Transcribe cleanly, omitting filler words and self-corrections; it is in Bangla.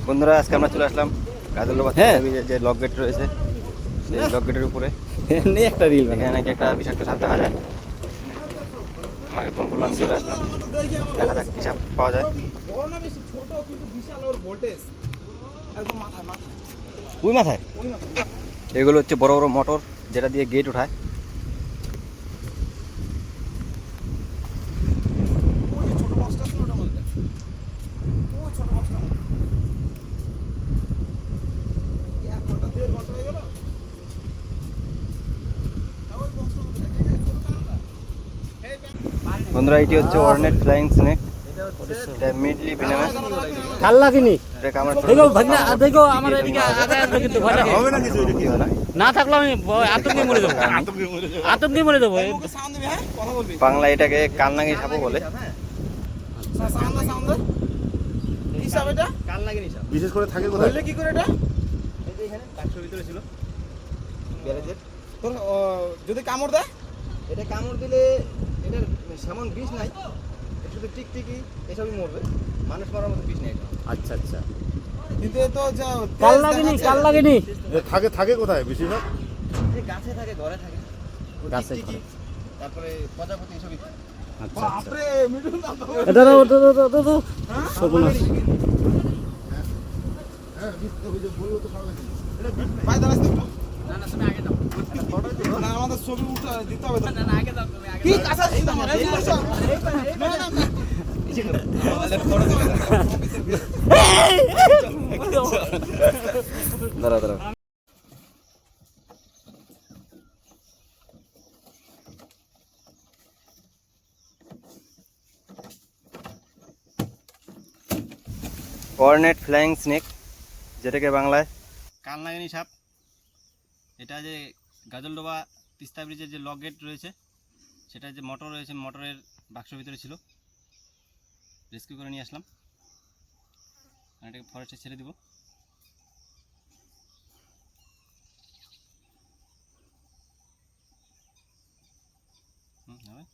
বন্ধুরা আজকে আমরা চলে আসলাম গাজলডোবা যে লক গেট রয়েছে সেই লক গেটের উপরে একটা রিল এখানে নাকি একটা বিষাক্ত সাপ দেখা যায়। আমাকে ফোন করলাম, চলে আসলাম, দেখা যাক কি সাপ পাওয়া যায়। ওই মাথায় এগুলো হচ্ছে বড় বড় মোটর যেটা দিয়ে গেট ওঠায়। বন্ধুরা এটি হচ্ছে অর্নেট ফ্লাইং স্নেক, এটা মিডলি ভেনামাস। কাল লাগেনি এটা কামড় দেখো ভাগনা দেখো আমার এদিকে আগে আসবে কিন্তু ভয় লাগে হবে না, কিছু কি হয় না। না থাকলে আমি আতঙ্কে মরে যাবো আতঙ্কে মরে যাবো বাংলা এটাকে কালনাগি সাপও বলে। বিশেষ করে থাকে কোথায়? কি করে এটা এই যে এখানে বাক্সের ভিতরে ছিল গ্যারেজের। তোর যদি কামড় দেয়, এটা কামড় দিলে এটার সেমন বিষ নাই, এটা শুধু টিকটিকি এসবই মরবে, মানুষ মারার মতো বিষ নেই এটা। আচ্ছা আচ্ছা কিন্তু এ তো যা কাল লাগেনি থাকে কোথায় বেশিরভাগ? এই গাছে থাকে, ঘরে থাকে, গাছে টিকটিকি, তারপরে প্রজাপতি এসবই থাকে। আচ্ছা আচ্ছা বাপরে মিঠুন দা তো এটা দাও সর্বনাশ ভাই দাঁড়াস তো একটু। না আমাদের ছবি উঠে দিতে হবে তো। কি কাঁচা ছিল আমার এই বসো। না না না। দাঁড়া দাঁড়া অর্নেট ফ্লাইং স্নেক, যেটাকে বাংলায় কালনাগিনী সাপ। এটা যে গাজলডোবা তিস্তা ব্রিজের যে লক গেট রয়েছে সেটা যে মোটর রয়েছে, মোটরের বাক্সের ভিতরে ছিল, রেস্কিউ করে নিয়ে আসলাম। এটাকে ফরেস্টে ছেড়ে দিব। হবে।